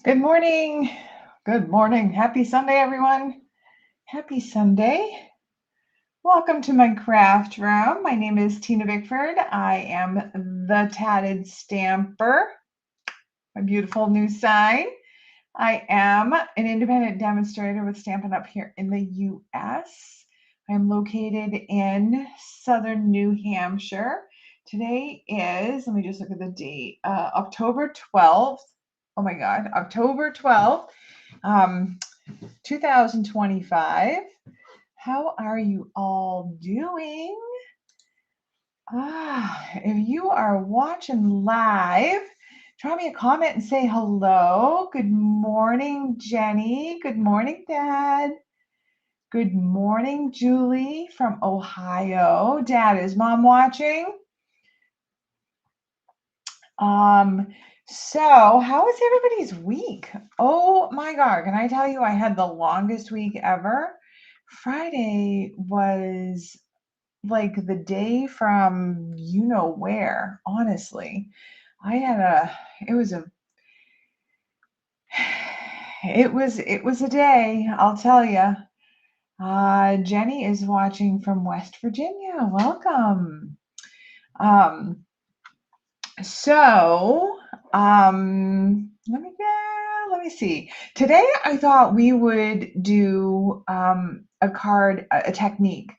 Good morning. Good morning. Happy Sunday, everyone. Happy Sunday. Welcome to my craft room. My name is Tina Bickford. I am the Tatted Stamper, my beautiful new sign. I am an independent demonstrator with Stampin' Up! Here in the US. I'm located in southern New Hampshire. Today is, let me just look at the date, October 12th. Oh my God, October 12th. 2025. How are you all doing? If you are watching live, drop me a comment and say hello. Good morning, Jenny. Good morning, Dad. Good morning, Julie from Ohio. Dad, is Mom watching? So how was everybody's week? Oh my God, can I tell you I had the longest week ever? Friday was like the day from you know where, honestly. I had it was a it was a day, I'll tell you. Jenny is watching from West Virginia. Welcome. Um, So, let me see. Today I thought we would do a card, a technique.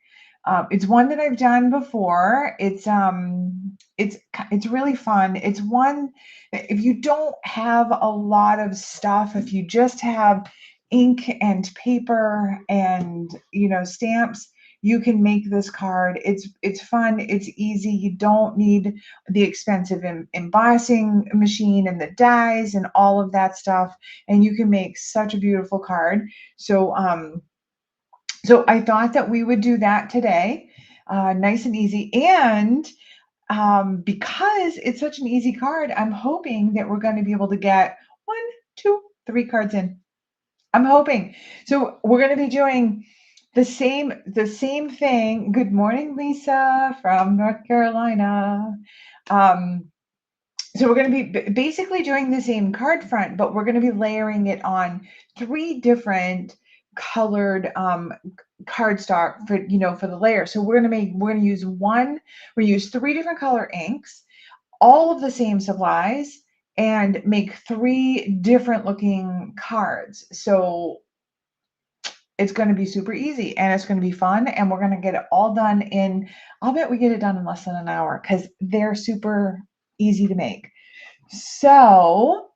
It's one that I've done before. It's really fun. It's one if you don't have a lot of stuff, if you just have ink and paper and stamps, you can make this card. It's fun. It's easy. You don't need the expensive embossing machine and the dyes and all of that stuff, and you can make such a beautiful card. So I thought that we would do that today, nice and easy. And because it's such an easy card, I'm hoping that we're going to be able to get 1, 2, 3 cards in. I'm hoping. So we're going to be doing the same thing. Good morning, Lisa from North Carolina. Um, so we're going to be basically doing the same card front, but we're going to be layering it on 3 different colored cardstock for the layer. So we're going to use 3 different color inks, all of the same supplies, and make 3 different looking cards. So it's going to be super easy and it's going to be fun, and we're going to get it all done I'll bet we get it done in less than an hour because they're super easy to make. So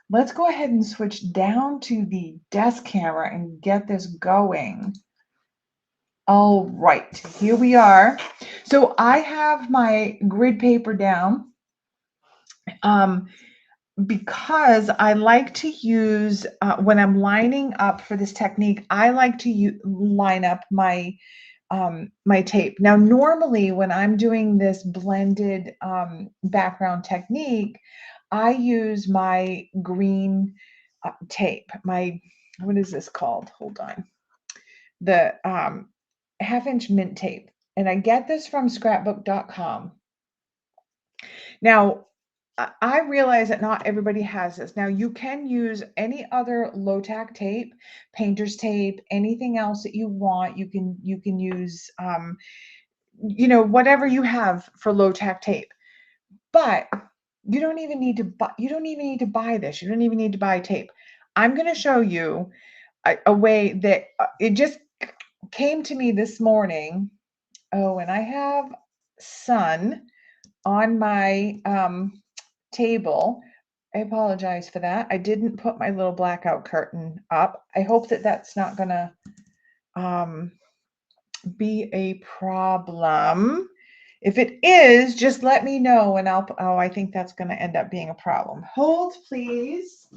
let's go ahead and switch down to the desk camera and get this going. All right, here we are. So I have my grid paper down. Because I like to use, when I'm lining up for this technique, I like to line up my my tape. Now, normally when I'm doing this blended background technique, I use my green tape. What is this called? Hold on. The 1/2-inch mint tape. And I get this from scrapbook.com. Now, I realize that not everybody has this. Now, you can use any other low-tack tape, painter's tape, anything else that you want. You can use whatever you have for low-tack tape. But you don't even need to buy this. You don't even need to buy tape. I'm going to show you a way that it just came to me this morning. Oh, and I have sun on my table. I apologize for that. I didn't put my little blackout curtain up. I hope that that's not going to be a problem. If it is, just let me know and I think that's going to end up being a problem. Hold, please.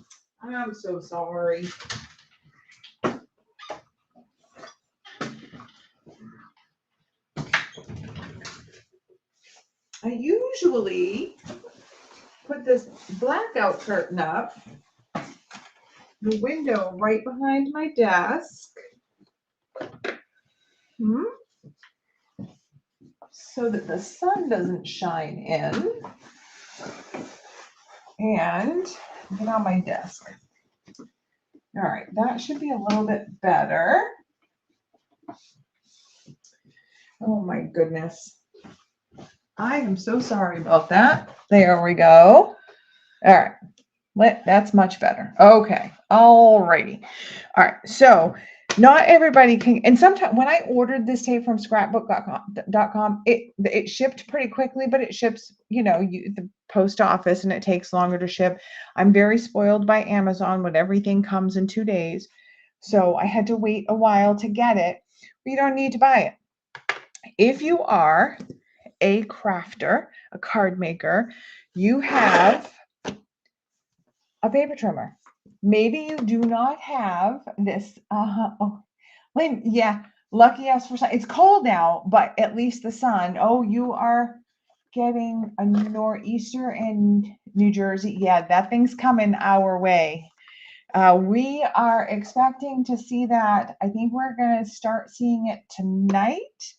I'm so sorry. I usually put this blackout curtain up, the window right behind my desk. So that the sun doesn't shine in and get on my desk. All right, that should be a little bit better. Oh my goodness. I am so sorry about that. There we go. All right. That's much better. Okay. All righty. All right. So not everybody can, and sometimes when I ordered this tape from scrapbook.com, it shipped pretty quickly, but it ships, the post office, and it takes longer to ship. I'm very spoiled by Amazon when everything comes in 2 days. So I had to wait a while to get it. But you don't need to buy it. If you are a crafter, a card maker, you have a paper trimmer. Maybe you do not have this. Oh, yeah. Lucky us for sun. It's cold now, but at least the sun. Oh, you are getting a nor'easter in New Jersey. Yeah, that thing's coming our way. We are expecting to see that. I think we're going to start seeing it tonight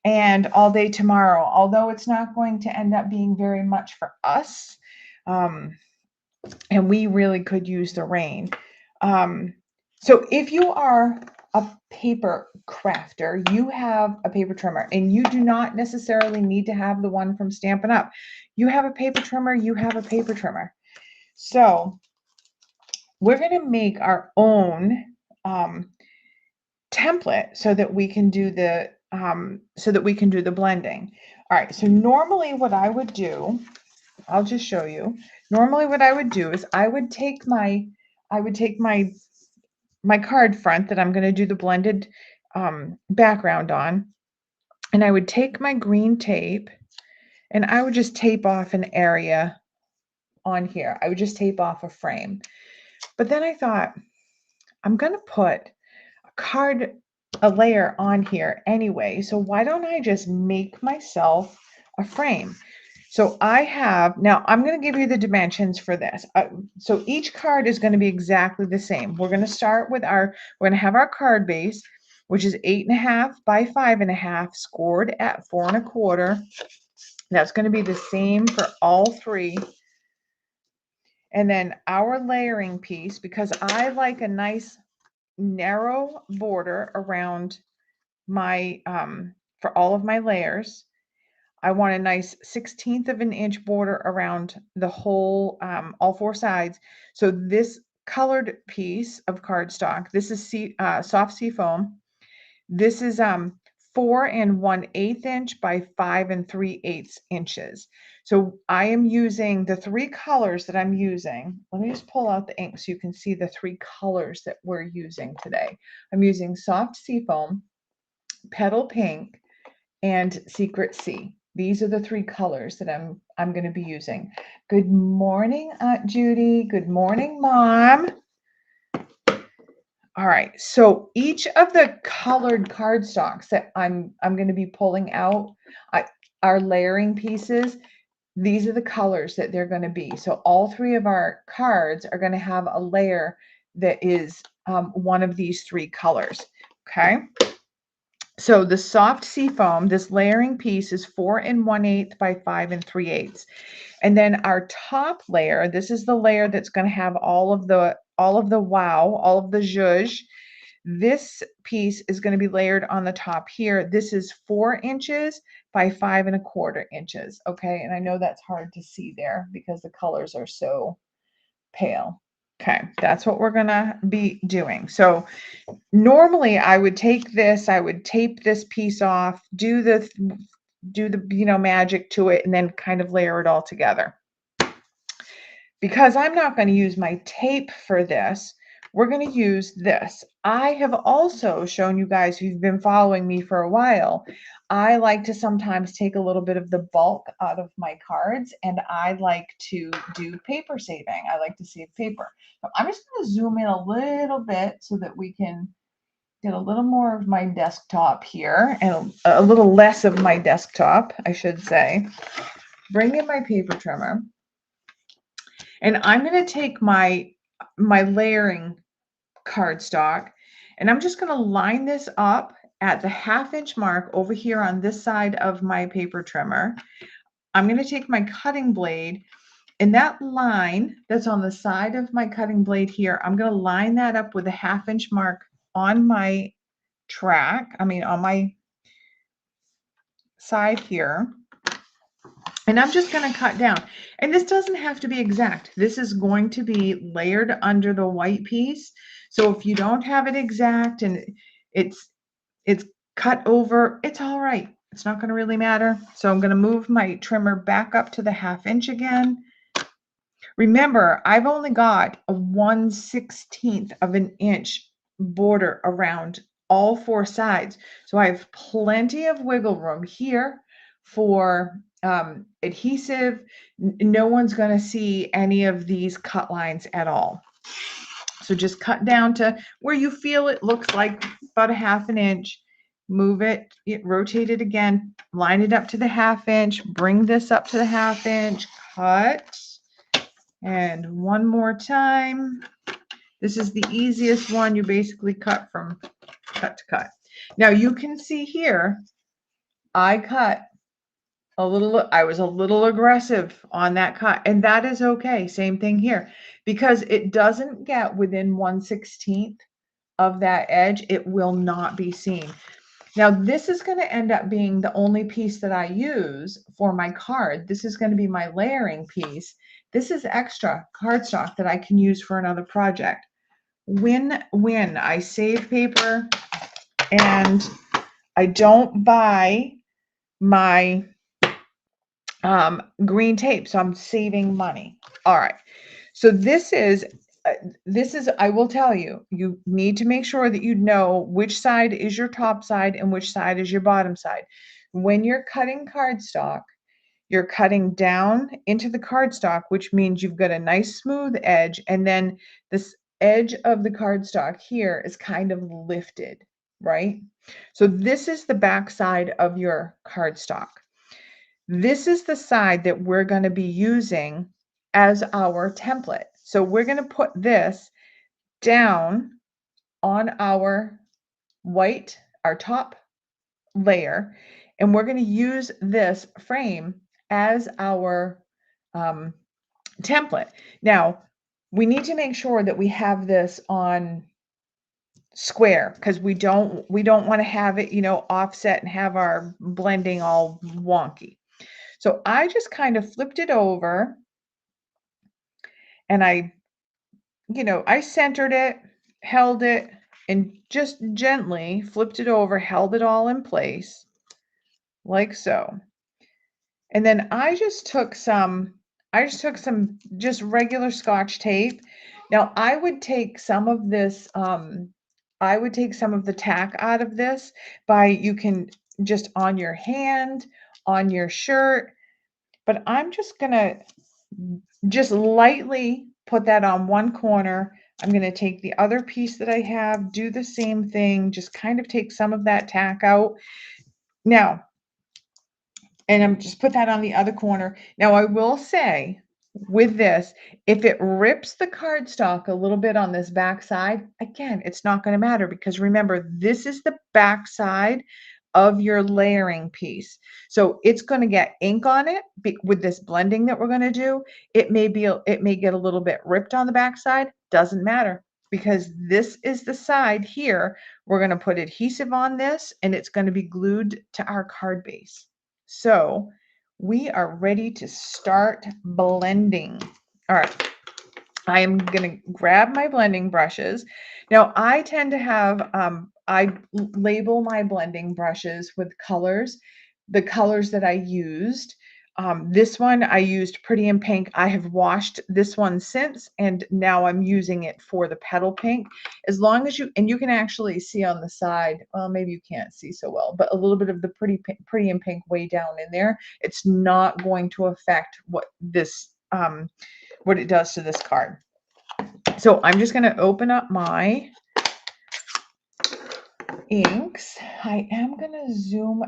and all day tomorrow, although it's not going to end up being very much for us. And we really could use the rain. So if you are a paper crafter, you have a paper trimmer, and you do not necessarily need to have the one from Stampin' Up. You have a paper trimmer, you have a paper trimmer. So we're going to make our own template so that we can do the blending. All right, so normally what I would do, I'll just show you. Normally what I would do is I would take my card front that I'm going to do the blended background on, and I would take my green tape and I would just tape off an area on here. I would just tape off a frame. But then I thought, I'm going to put a layer on here anyway, so why don't I just make myself a frame? So now I'm going to give you the dimensions for this. So each card is going to be exactly the same. We're going to start with we're going to have our card base, which is 8.5 by 5.5, scored at 4 1/4. That's going to be the same for all three. And then our layering piece, because I like a nice narrow border around my, for all of my layers. I want a nice 1/16 of an inch border around the whole, all 4 sides. So this colored piece of cardstock, this is soft seafoam. This is 4 1/8 inch by 5 3/8 inches. So I am using the 3 colors that I'm using. Let me just pull out the ink so you can see the 3 colors that we're using today. I'm using soft seafoam, petal pink, and secret sea. These are the 3 colors that I'm going to be using. Good morning, Aunt Judy. Good morning, Mom. All right, so each of the colored cardstocks that I'm going to be pulling out are layering pieces. These are the colors that they're going to be. So all 3 of our cards are going to have a layer that is one of these 3 colors. Okay. So the soft seafoam, this layering piece is 4 1/8 by 5 3/8. And then our top layer, this is the layer that's going to have all of the wow, all of the zhuzh. This piece is going to be layered on the top here. This is 4 inches by 5 1/4 inches. Okay, and I know that's hard to see there because the colors are so pale. Okay, that's what we're going to be doing. So normally I would take this, I would tape this piece off, do the magic to it, and then kind of layer it all together. Because I'm not going to use my tape for this, we're going to use this. I have also shown you guys who've been following me for a while, I like to sometimes take a little bit of the bulk out of my cards, and I like to do paper saving. I like to save paper. So I'm just going to zoom in a little bit so that we can get a little more of my desktop here and a little less of my desktop, I should say. Bring in my paper trimmer. And I'm going to take my layering cardstock, and I'm just going to line this up at the 1/2 inch mark over here on this side of my paper trimmer. I'm going to take my cutting blade, And that line that's on the side of my cutting blade here, I'm going to line that up with a 1/2 inch mark on my track. I mean, on my side here. And I'm just going to cut down. And this doesn't have to be exact. This is going to be layered under the white piece. So if you don't have it exact and it's cut over, it's all right. It's not going to really matter. So I'm going to move my trimmer back up to the 1/2 inch again. Remember, I've only got a 1/16 of an inch border around all 4 sides. So I have plenty of wiggle room here for adhesive. No one's going to see any of these cut lines at all. So just cut down to where you feel it looks like about a 1/2 inch. Move it, rotate it again, line it up to the 1/2 inch, bring this up to the 1/2 inch, cut. And one more time. This is the easiest one. You basically cut from cut to cut. Now you can see here, I cut a little, I was a little aggressive on that cut, and that is okay. Same thing here, because it doesn't get within 1/16 of that edge, it will not be seen. Now this is going to end up being the only piece that I use for my card. This is going to be my layering piece. This is extra cardstock that I can use for another project. When I save paper and I don't buy my green tape, so I'm saving money. All right. So this is, I will tell you, you need to make sure that you know which side is your top side and which side is your bottom side. When you're cutting cardstock, you're cutting down into the cardstock, which means you've got a nice smooth edge, and then this edge of the cardstock here is kind of lifted, right? So this is the back side of your cardstock. This is the side that we're going to be using as our template. So we're going to put this down on our white, our top layer, and we're going to use this frame as our template. Now, we need to make sure that we have this on square, because we don't want to have it, you know, offset and have our blending all wonky. So I just kind of flipped it over, and I centered it, held it, and just gently flipped it over, held it all in place like so. And then I just took some just regular Scotch tape. Now I would take some of this, I would take some of the tack out of this you can just on your hand, on your shirt, but I'm just gonna just lightly put that on one corner. I'm going to take the other piece that I have, do the same thing, just kind of take some of that tack out. Now, and I'm just put that on the other corner. Now, I will say with this, if it rips the cardstock a little bit on this back side, again, it's not going to matter, because remember, this is the back side of your layering piece. So it's going to get ink on it with this blending that we're going to do. It may get a little bit ripped on the back side. Doesn't matter, because this is the side here. We're going to put adhesive on this, and it's going to be glued to our card base. So we are ready to start blending. All right. I am going to grab my blending brushes. Now I tend to have, I label my blending brushes with colors, the colors that I used. This one I used Pretty in Pink. I have washed this one since, and now I'm using it for the Petal Pink. As long as you can actually see on the side, well, maybe you can't see so well, but a little bit of the Pretty in Pink way down in there. It's not going to affect what this, what it does to this card. So I'm just going to open up my inks. I am going to zoom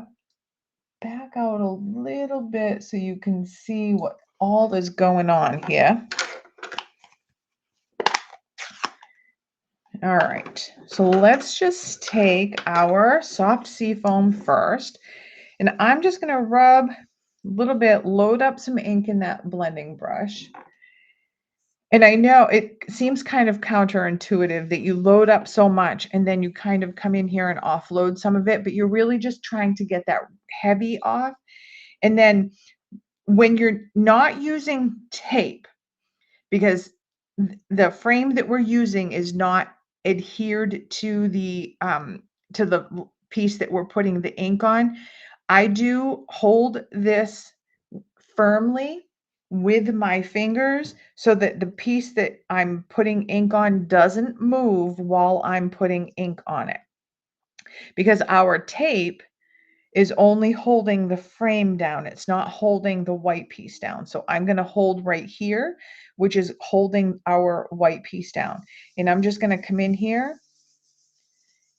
back out a little bit so you can see what all is going on here. All right, so let's just take our soft seafoam first, and I'm just going to rub little bit, load up some ink in that blending brush. And I know it seems kind of counterintuitive that you load up so much and then you kind of come in here and offload some of it, but you're really just trying to get that heavy off. And then when you're not using tape, because the frame that we're using is not adhered to the piece that we're putting the ink on, I do hold this firmly with my fingers so that the piece that I'm putting ink on doesn't move while I'm putting ink on it. Because our tape is only holding the frame down. It's not holding the white piece down. So I'm going to hold right here, which is holding our white piece down. And I'm just going to come in here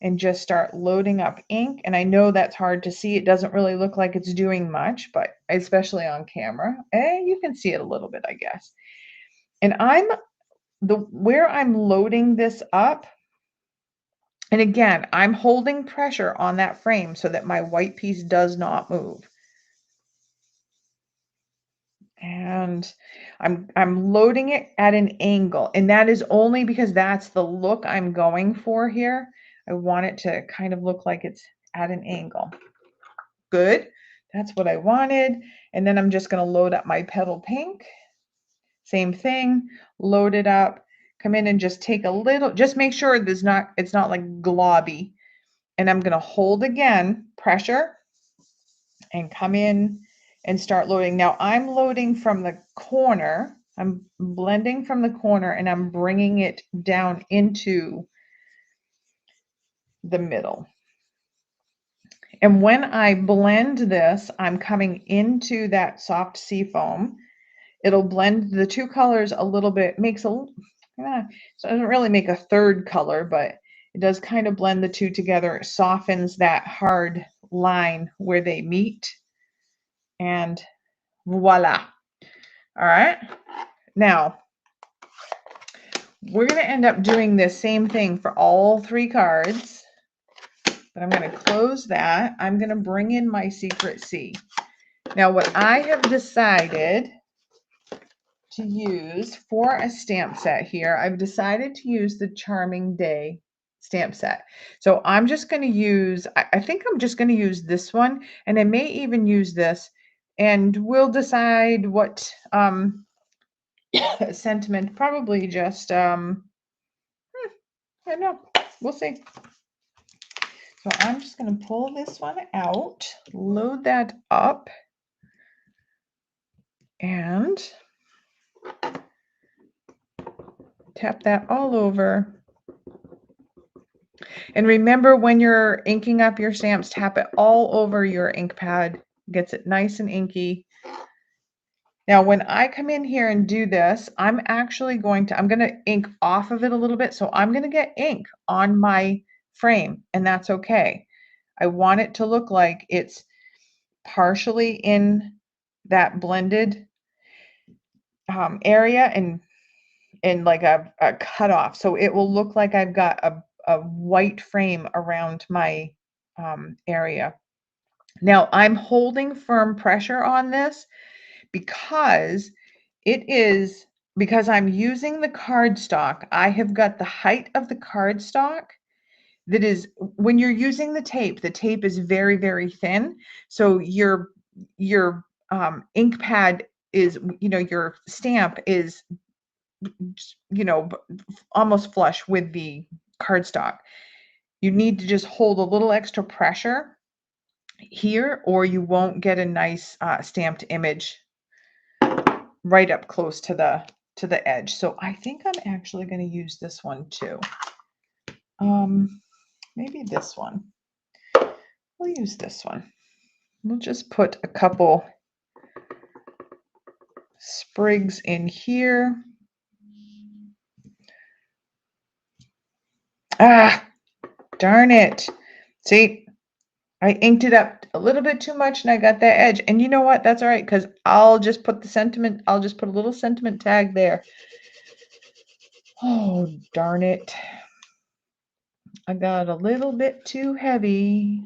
and just start loading up ink. And I know that's hard to see. It doesn't really look like it's doing much, but especially on camera, you can see it a little bit, I guess. And where I'm loading this up, and again, I'm holding pressure on that frame so that my white piece does not move. And I'm loading it at an angle, and that is only because that's the look I'm going for here. I want it to kind of look like it's at an angle. Good. That's what I wanted. And then I'm just going to load up my petal pink. Same thing. Load it up. Come in and just take a little, just make sure it's not like globby. And I'm going to hold again, pressure, and come in and start loading. Now I'm loading from the corner. I'm blending from the corner and I'm bringing it down into the middle. And when I blend this, I'm coming into that soft seafoam. It'll blend the two colors a little bit, so it doesn't really make a third color, but it does kind of blend the two together. It softens that hard line where they meet. And voila. All right. Now, we're going to end up doing the same thing for all three cards. But I'm going to close that. I'm going to bring in my Secret C. Now, what I have decided to use for a stamp set here, I've decided to use the Charming Day stamp set. So I'm just going to use, I think I'm just going to use this one, and I may even use this, and we'll decide what sentiment, probably just, I don't know, we'll see. So I'm just going to pull this one out, load that up, and tap that all over. And remember, when you're inking up your stamps, tap it all over your ink pad. Gets it nice and inky. Now, when I come in here and do this, I'm going to ink off of it a little bit. So I'm going to get ink on my frame, and that's okay. I want it to look like it's partially in that blended area and like a cutoff. So it will look like I've got a white frame around my area. Now I'm holding firm pressure on this because I'm using the cardstock. I have got the height of the cardstock that is, when you're using the tape is very, very thin. So your ink pad is, your stamp is, almost flush with the cardstock. You need to just hold a little extra pressure here, or you won't get a nice stamped image right up close to the edge. So I think I'm actually going to use this one too. Maybe this one. We'll use this one. We'll just put a couple sprigs in here. Ah, darn it. See, I inked it up a little bit too much and I got that edge. And you know what? That's all right, because I'll just put a little sentiment tag there. Oh, darn it. I got a little bit too heavy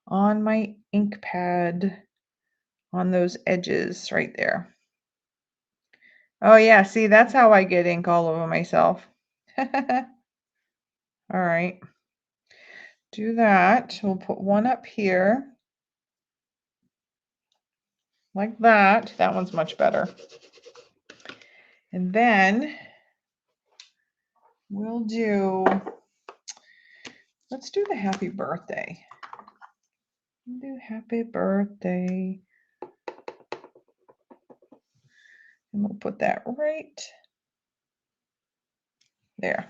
on my ink pad on those edges right there. Oh yeah, see, that's how I get ink all over myself. All right, do that. We'll put one up here like that. That one's much better. And then we'll do, let's do the happy birthday. We'll do happy birthday. And we'll put that right there.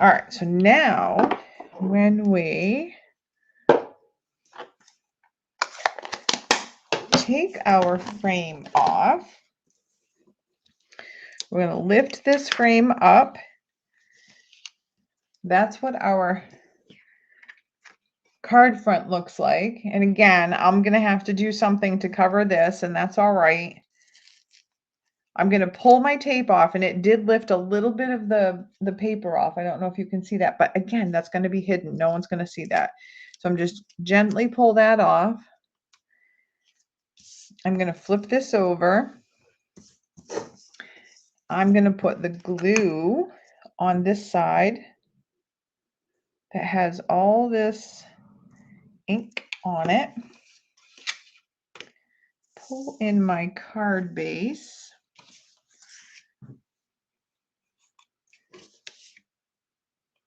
All right, so now when we take our frame off, we're going to lift this frame up. That's what our card front looks like. And again, I'm going to have to do something to cover this, and that's all right. I'm going to pull my tape off, and it did lift a little bit of the paper off. I don't know if you can see that, but again, that's going to be hidden. No one's going to see that. So I'm just gently pull that off. I'm going to flip this over. I'm going to put the glue on this side that has all this ink on it. Pull in my card base.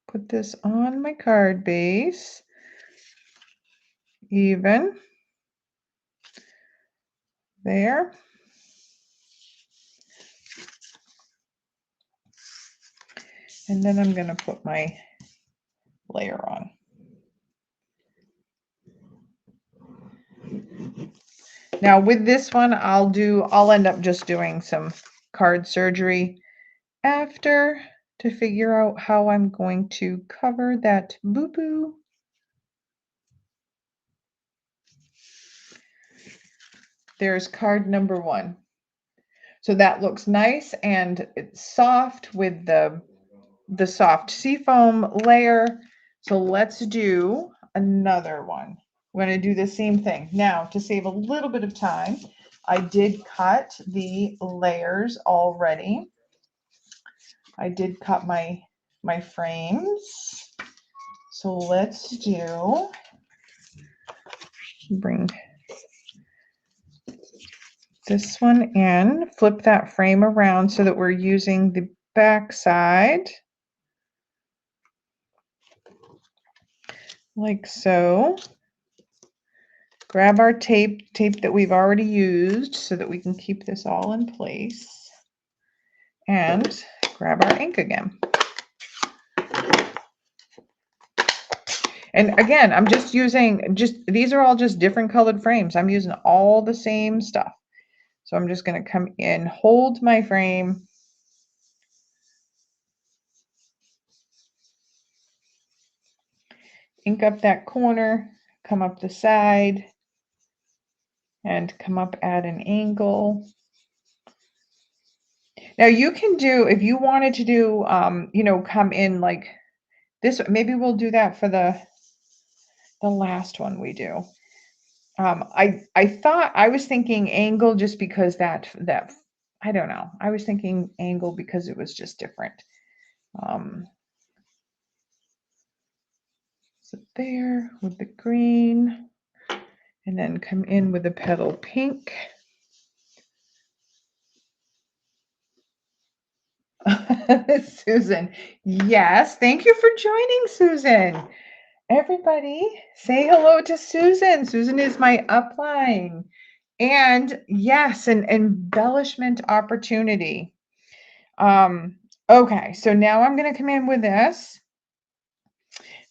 Put this on my card base. Even. There. And then I'm going to put my layer on. Now with this one, I'll end up just doing some card surgery after to figure out how I'm going to cover that boo-boo. There's card number 1. So that looks nice and it's soft with the soft seafoam layer. So let's do another one. We're going to do the same thing. Now, to save a little bit of time, I did cut the layers already. I did cut my frames. So let's bring this one in, flip that frame around so that we're using the back side. Like so. Grab our tape that we've already used so that we can keep this all in place. And grab our ink again. And again, I'm just using, these are all just different colored frames. I'm using all the same stuff. So I'm just going to come in, hold my frame. Ink up that corner, come up the side, and come up at an angle. Now you can do, if you wanted to do, you know, come in like this, maybe we'll do that for the last one we do. I thought, I was thinking angle just because that I don't know. I was thinking angle because it was just different. So there with the green, and then come in with the petal pink. Susan, yes, thank you for joining, Susan. Everybody say hello to Susan. Susan is my upline. And yes, an embellishment opportunity. Okay, so now I'm going to come in with this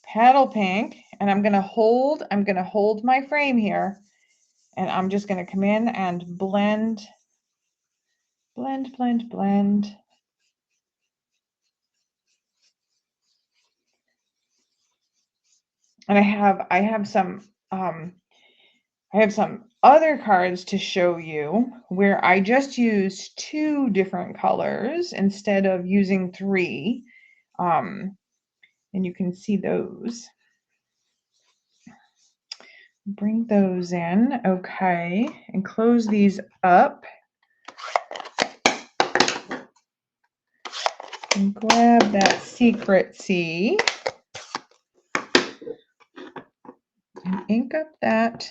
petal pink, and I'm going to hold my frame here, and I'm just going to come in and blend. And I have some other cards to show you where I just used 2 different colors instead of using 3. And you can see those. Bring those in, okay, and close these up. And grab that Secret C and ink up that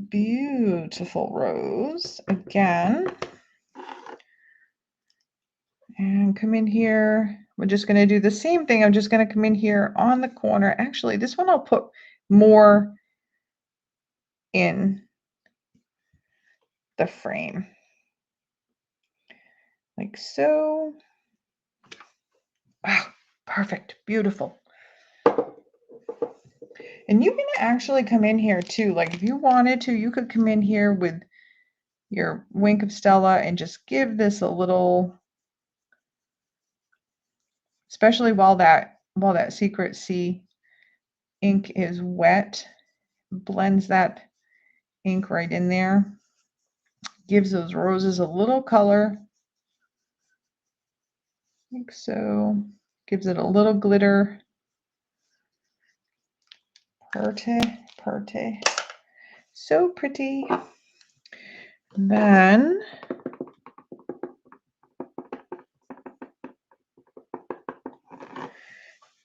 beautiful rose again. And come in here. We're just going to do the same thing. I'm just going to come in here on the corner. Actually, this one I'll put more in the frame. Like so. Wow, perfect, beautiful. And you can actually come in here too. Like if you wanted to, you could come in here with your wink of Stella and just give this a little, especially while that Secret C ink is wet, blends that ink right in there, gives those roses a little color, like so, gives it a little glitter. Pretty, pretty, so pretty. Then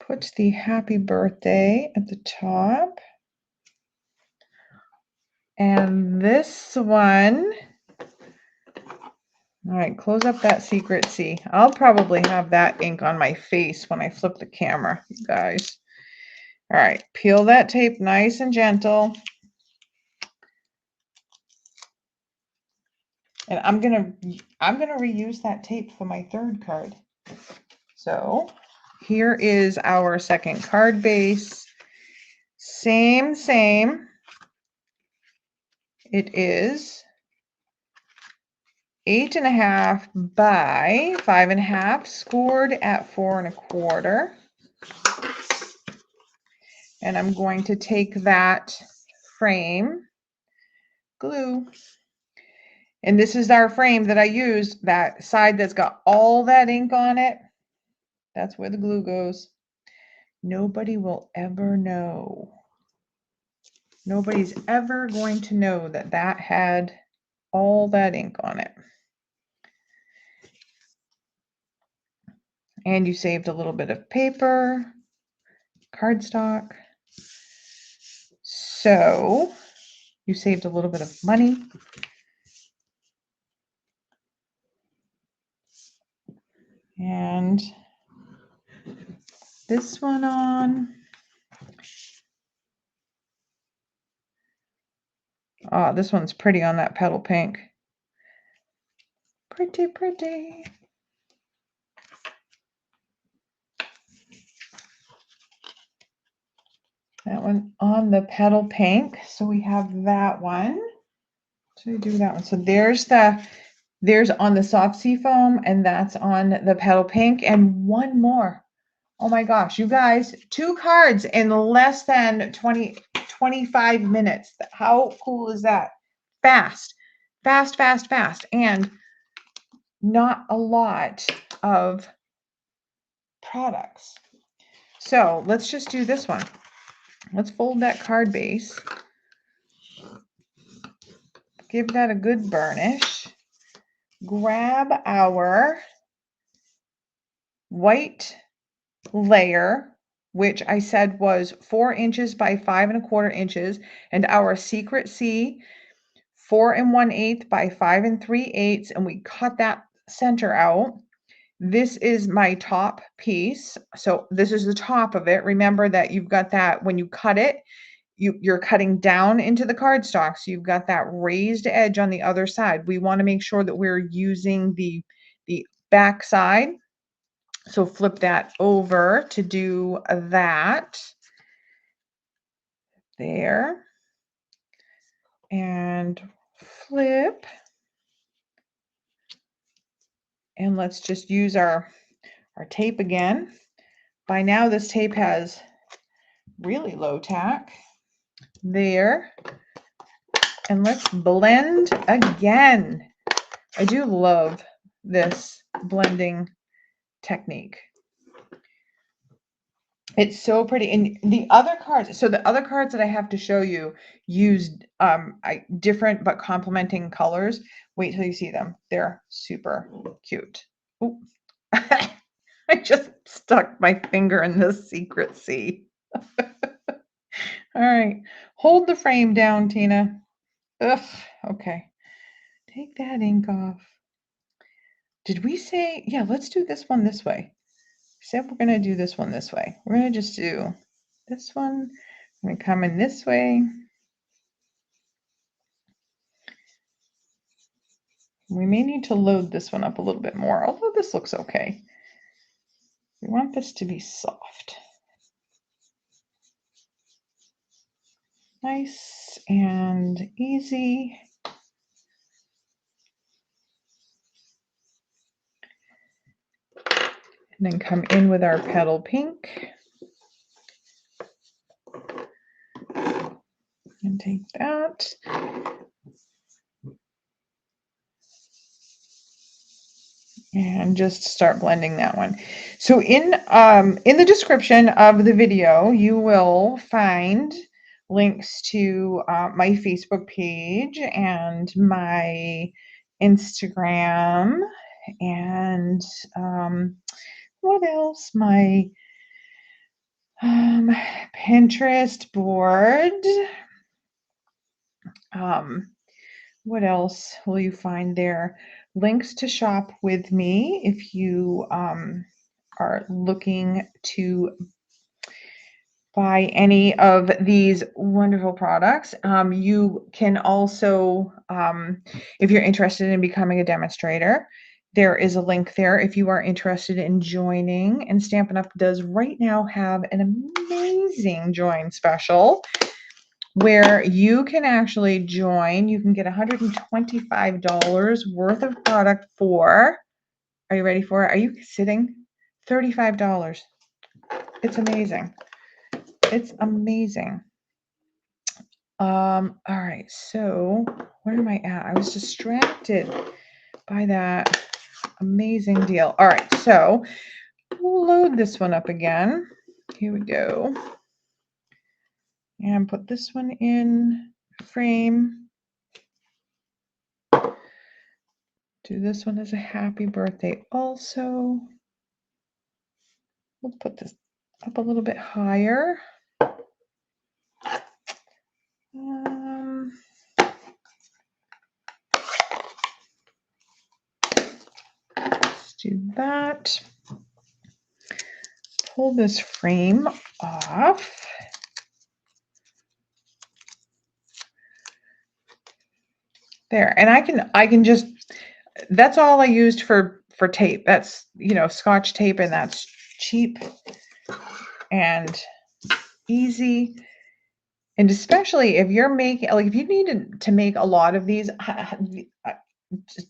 put the happy birthday at the top. And this one, all right, close up that Secret C. I'll probably have that ink on my face when I flip the camera, you guys. All right, peel that tape nice and gentle. And I'm gonna reuse that tape for my third card. So here is our second card base. Same. It is 8.5 by 5.5, scored at 4 1/4. And I'm going to take that frame, glue, and this is our frame that I used, that side that's got all that ink on it. That's where the glue goes. Nobody will ever know. Nobody's ever going to know that that had all that ink on it. And you saved a little bit of paper, cardstock. So you saved a little bit of money. And this one on. Oh, this one's pretty on that petal pink. Pretty, pretty. That one on the petal pink. So we have that one. So we do that one. So there's on the soft seafoam, and that's on the petal pink, and one more. Oh my gosh, you guys, 2 cards in less than 25 minutes. How cool is that? Fast, and not a lot of products. So let's just do this one. Let's fold that card base. Give that a good burnish. Grab our white layer, which I said was 4 inches by 5 1/4 inches, and our Secret C, 4 1/8 by 5 3/8, and we cut that center out. This is my top piece. So this is the top of it. Remember that you've got that when you cut it, you're cutting down into the cardstock. So you've got that raised edge on the other side. We want to make sure that we're using the back side. So flip that over to do that. There. And flip. And let's just use our tape again. By now this tape has really low tack. There. And let's blend again. I do love this blending technique. It's so pretty. And the other cards, so the other cards that I have to show you used different but complementing colors. Wait till you see them. They're super cute. Ooh. I just stuck my finger in the secret C. All right. Hold the frame down, Tina. Ugh. Okay. Take that ink off. Did we say, yeah, let's do this one this way. We said we're going to do this one this way. We're going to just do this one. I'm going to come in this way. We may need to load this one up a little bit more, although this looks okay. We want this to be soft. Nice and easy. And then come in with our petal pink. And take that. And just start blending that one. So in the description of the video, you will find links to my Facebook page and my Instagram and what else? My Pinterest board. What else will you find there? Links to shop with me if you are looking to buy any of these wonderful products. You can also, if you're interested in becoming a demonstrator, there is a link there if you are interested in joining. And Stampin' Up! Does right now have an amazing join special where you can actually join. You can get $125 worth of product for, are you ready for it? Are you sitting? $35. It's amazing. It's amazing. All right, so where am I at? I was distracted by that amazing deal. All right, so we'll load this one up again. Here we go. And put this one in frame. Do this one as a happy birthday also. We'll put this up a little bit higher. Let's do that. Pull this frame off. There, and I can just, that's all I used for tape. That's, you know, Scotch tape, and that's cheap and easy. And especially if you're making, like, if you need to make a lot of these,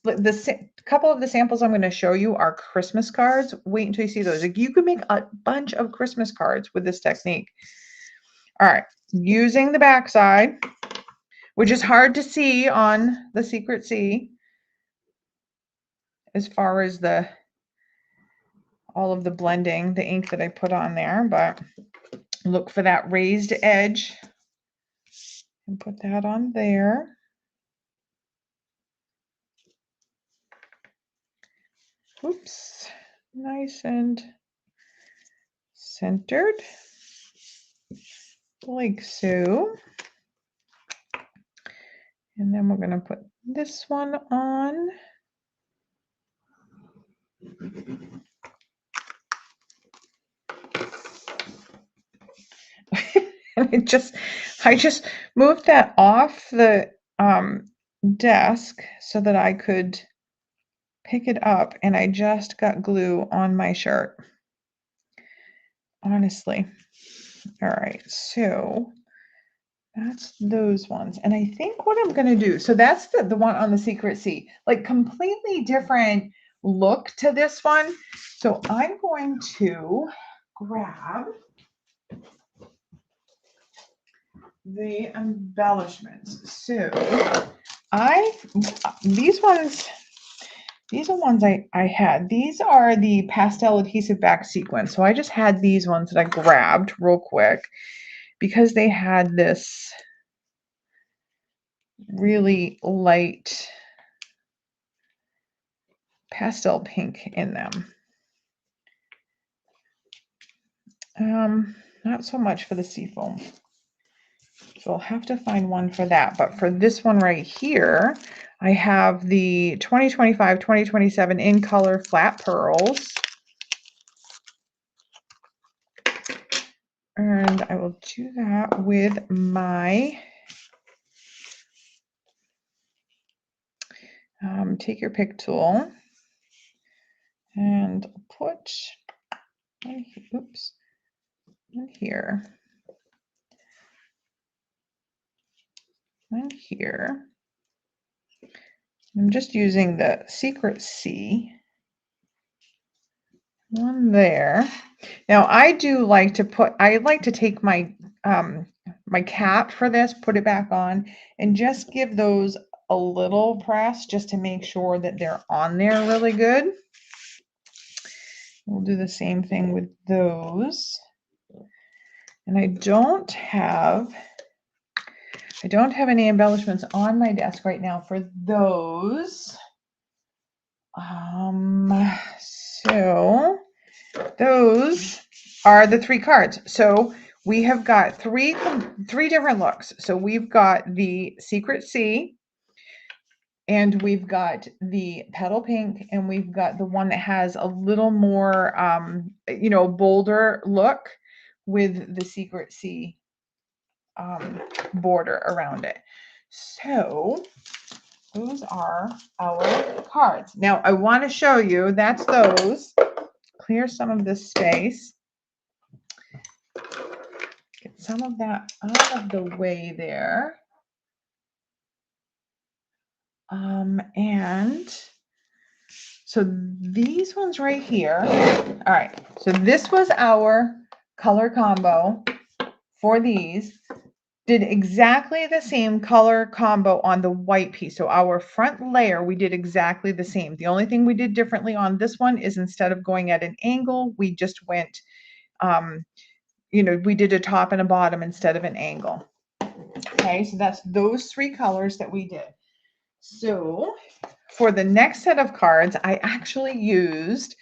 the couple of the samples I'm going to show you are Christmas cards. Wait until you see those. Like, you can make a bunch of Christmas cards with this technique. All right, using the back side, which is hard to see on the Secret C as far as all of the blending, the ink that I put on there, but look for that raised edge and put that on there. Oops, nice and centered, like so. And then we're going to put this one on. And I just moved that off the desk so that I could pick it up, and I just got glue on my shirt. Honestly. All right, so that's those ones. And I think what I'm going to do, so that's the one on the Secret C, like completely different look to this one. So I'm going to grab the embellishments. So these ones, These are ones I had. These are the pastel adhesive back sequins. So I just had these ones that I grabbed real quick because they had this really light pastel pink in them. Not so much for the seafoam. So I'll have to find one for that. But for this one right here, I have the 2025-2027 in color flat pearls. And I will do that with my take your pick tool. And put one here, one here. I'm just using the Secret C. One there. Now I do like to put, I like to take my my cap for this, put it back on, and just give those a little press just to make sure that they're on there really good. We'll do the same thing with those. And I don't have any embellishments on my desk right now for those. So those are the 3 cards. So we have got three different looks. So we've got the Secret C, and we've got the petal pink, and we've got the one that has a little more, you know, bolder look with the Secret C border around it. So those are our cards. Now I want to show you, that's those. Clear some of this space. Get some of that out of the way there. And so these ones right here. All right. So this was our color combo for these. Did exactly the same color combo on the white piece. So our front layer, we did exactly the same. The only thing we did differently on this one is instead of going at an angle, we just went, you know, we did a top and a bottom instead of an angle. Okay, so that's those 3 colors that we did. So for the next set of cards, I actually used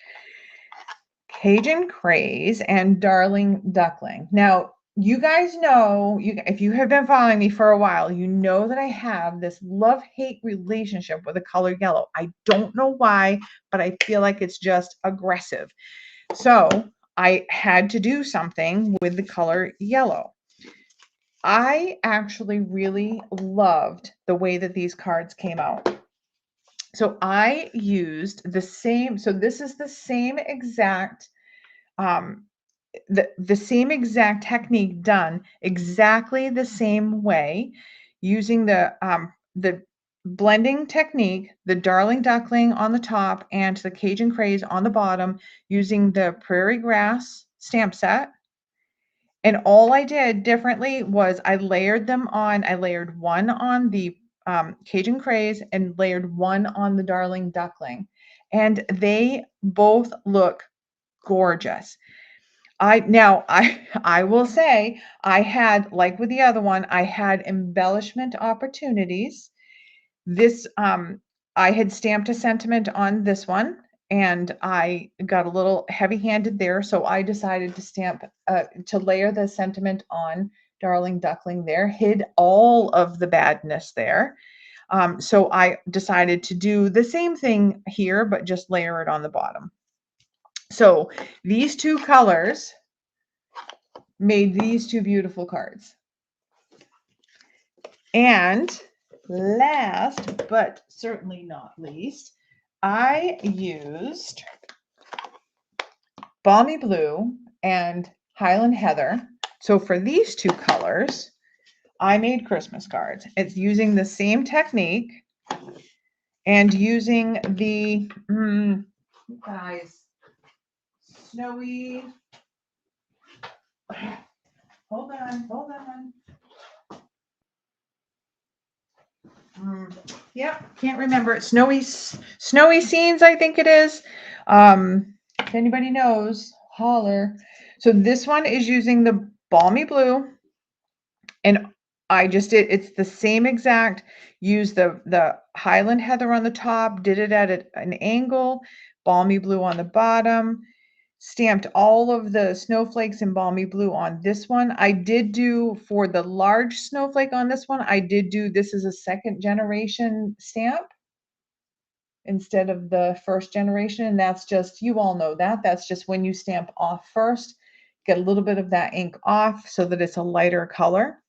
Cajun Craze and Darling Duckling. Now, you guys know, if you have been following me for a while, you know that I have this love-hate relationship with the color yellow. I don't know why, but I feel like it's just aggressive. So I had to do something with the color yellow. I actually really loved the way that these cards came out. So I used the same, so this is the same exact the same exact technique done exactly the same way, using the blending technique, the Darling Duckling on the top and the Cajun Craze on the bottom, using the Prairie Grass stamp set. And all I did differently was I layered them on. I layered one on the Cajun Craze and layered one on the Darling Duckling. And they both look gorgeous. I will say I had, like with the other one, I had embellishment opportunities. This I had stamped a sentiment on this one, and I got a little heavy-handed there, so I decided to stamp to layer the sentiment on Darling Duckling there, hid all of the badness there. So I decided to do the same thing here, but just layer it on the bottom. So these 2 colors made these 2 beautiful cards. And last but certainly not least, I used Balmy Blue and Highland Heather. So for these 2 colors, I made Christmas cards. It's using the same technique and using the guys, snowy. Hold on. Yeah, can't remember. Snowy Scenes, I think it is. If anybody knows, holler. So this one is using the Balmy Blue, and I just did. It's the same exact. Use the Highland Heather on the top. Did it at an angle. Balmy Blue on the bottom. Stamped all of the snowflakes in Balmy Blue on this one. I did do, for the large snowflake on this one, I did do, this is a second generation stamp instead of the first generation. And that's just, you all know that. That's just when you stamp off first, get a little bit of that ink off so that it's a lighter color.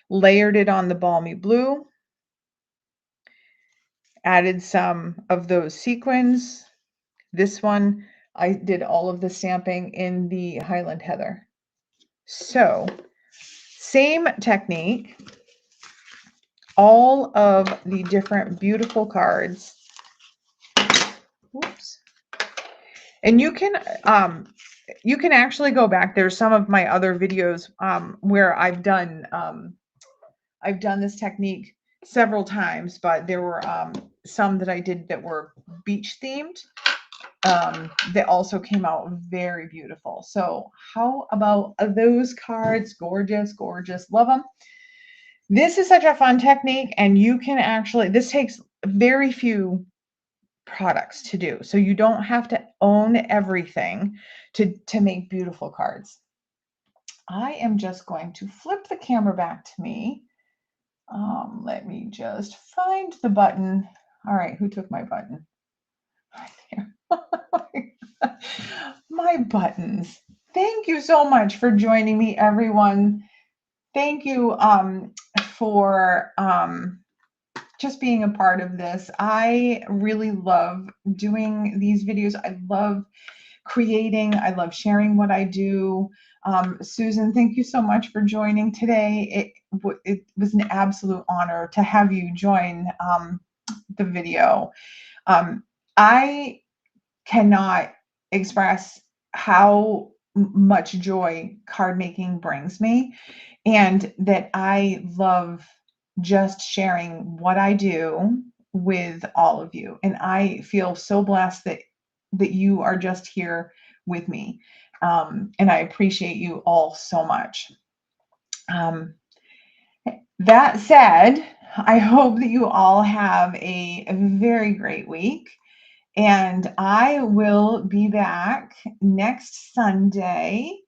Layered it on the Balmy Blue. Added some of those sequins. This one, I did all of the stamping in the Highland Heather. So, same technique, all of the different beautiful cards. Whoops. And you can actually go back. There's some of my other videos where I've done this technique several times, but there were some that I did that were beach themed. That also came out very beautiful. So how about those cards? Gorgeous, gorgeous, love them. This is such a fun technique, and you can actually, this takes very few products to do. So you don't have to own everything to make beautiful cards. I am just going to flip the camera back to me. Let me just find the button. All right, who took my button? My buttons. Thank you so much for joining me, everyone. Thank you for just being a part of this. I really love doing these videos. I love creating. I love sharing what I do. Susan, thank you so much for joining today. It was an absolute honor to have you join the video. I cannot express how much joy card making brings me, and that I love just sharing what I do with all of you. And I feel so blessed that you are just here with me. And I appreciate you all so much. That said, I hope that you all have a very great week. And I will be back next Sunday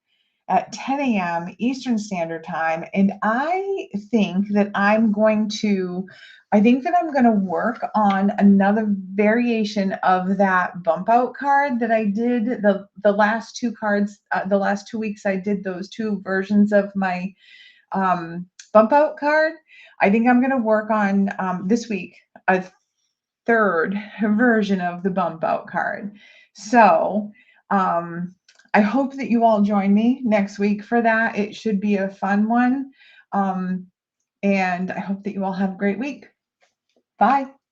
at 10 a.m. Eastern Standard Time. And I think that I'm going to work on another variation of that bump out card that I did the last two cards, the last 2 weeks. I did those two versions of my bump out card. I think I'm going to work on this week a third version of the bump out card. So I hope that you all join me next week for that. It should be a fun one. And I hope that you all have a great week. Bye.